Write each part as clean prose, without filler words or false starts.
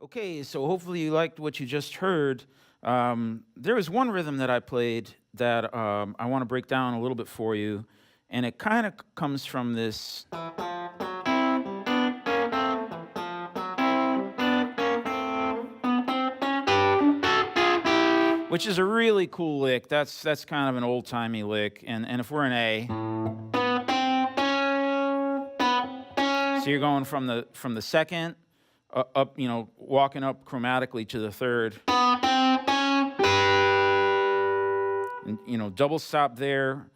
Okay, so hopefully you liked what you just heard. There was one rhythm that I played that I want to break down a little bit for you, and it kind of comes from this, which is a really cool lick. That's kind of an old-timey lick, and if we're in A, so you're going from the second up, walking up chromatically to the third. And, double stop there,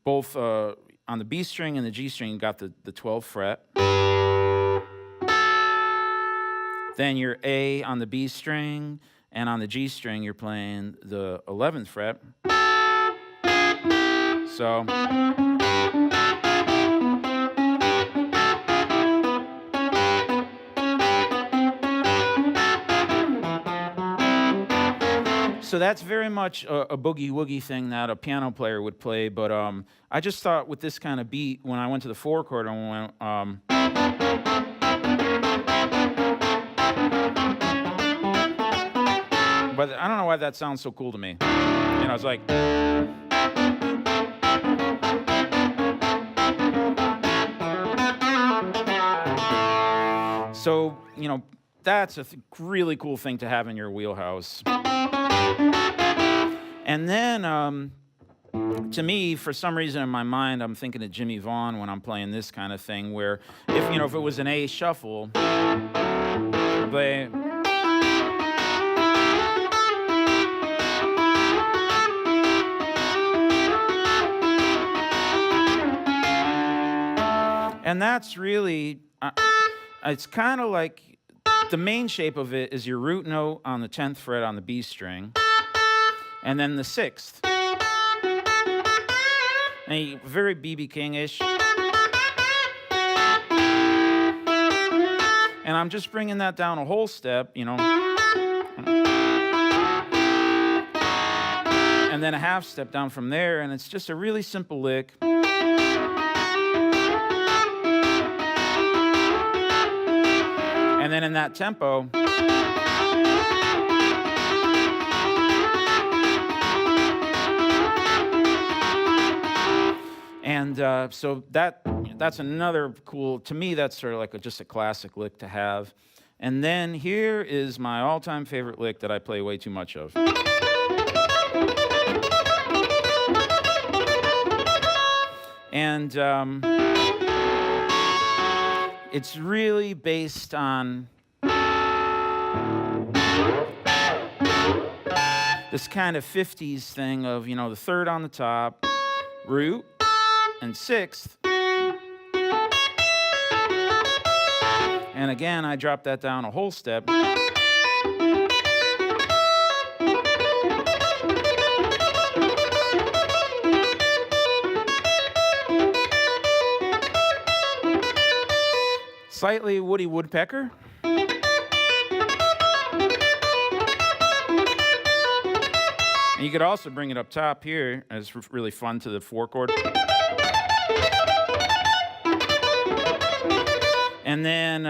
both on the B string and the G string, you got the 12th fret. Then you're A on the B string, and on the G string, you're playing the 11th fret. So. So that's very much a boogie-woogie thing that a piano player would play, but I just thought with this kind of beat, when I went to the 4 chord, I went, but I don't know why that sounds so cool to me. It's like, so, that's a really cool thing to have in your wheelhouse. And then, to me, for some reason in my mind, I'm thinking of Jimmy Vaughn when I'm playing this kind of thing, where if it was an A shuffle, I play. And that's really, it's kind of like the main shape of it is your root note on the 10th fret on the B string, and then the 6th. And very B.B. King-ish. And I'm just bringing that down a whole step, and then a half step down from there, and it's just a really simple lick. And then in that tempo, and so that's another cool, to me, that's sort of like just a classic lick to have. And then here is my all-time favorite lick that I play way too much of. And it's really based on this kind of 50s thing of, the third on the top, root, and 6th. And again, I drop that down a whole step. Slightly Woody Woodpecker. And you could also bring it up top here, and it's really fun, to the 4 chord. And then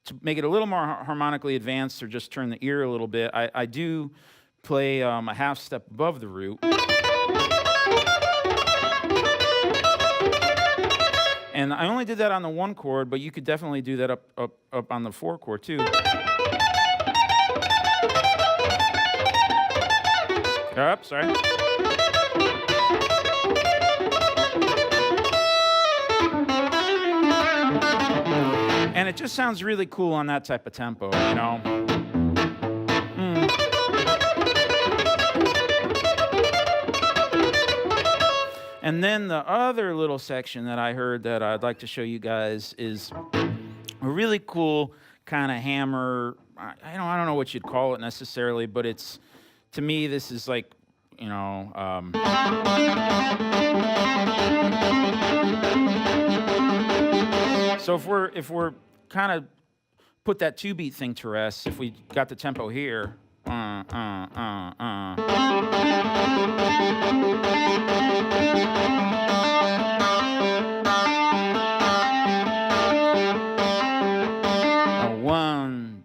to make it a little more harmonically advanced, or just turn the ear a little bit, I do play a half step above the root. And I only did that on the 1 chord, but you could definitely do that up on the 4 chord too. Up, sorry. And it just sounds really cool on that type of tempo, And then the other little section that I heard that I'd like to show you guys is a really cool kind of hammer. I don't know what you'd call it necessarily, but it's, to me, this is like, so if we're kind of put that 2-beat thing to rest, if we got the tempo here, One,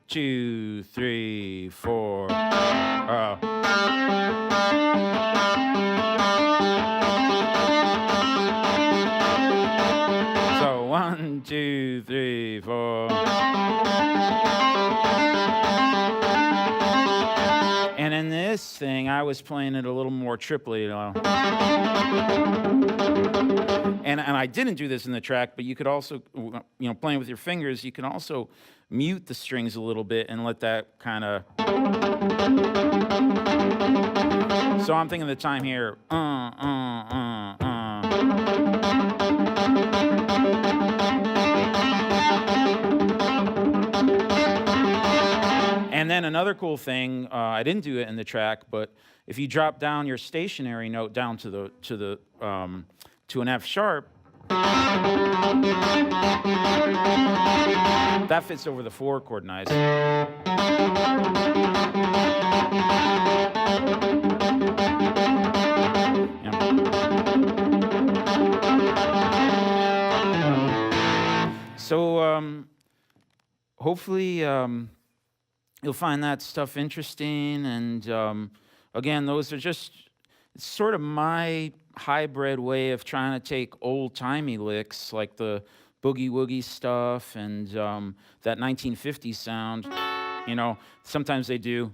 1, 2, 3, 4. And in this thing, I was playing it a little more triply, you know. And I didn't do this in the track, but you could also, you know, playing with your fingers, you can also mute the strings a little bit and let that kind of. So I'm thinking the time here. And then another cool thing, I didn't do it in the track, but if you drop down your stationary note down to an F sharp, that fits over the 4 chord nice. So hopefully you'll find that stuff interesting. And again, those are just sort of my hybrid way of trying to take old-timey licks like the boogie-woogie stuff and that 1950s sound. You know, sometimes they do.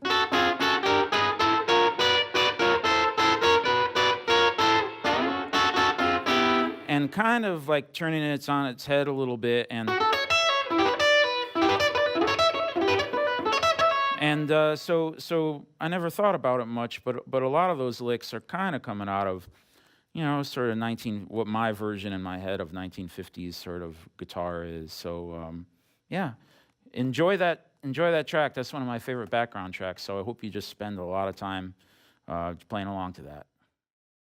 And kind of like turning it on its head a little bit and so I never thought about it much, but a lot of those licks are kind of coming out of, you know, sort of what my version in my head of 1950s sort of guitar is. So yeah, enjoy that track. That's one of my favorite background tracks. So I hope you just spend a lot of time playing along to that.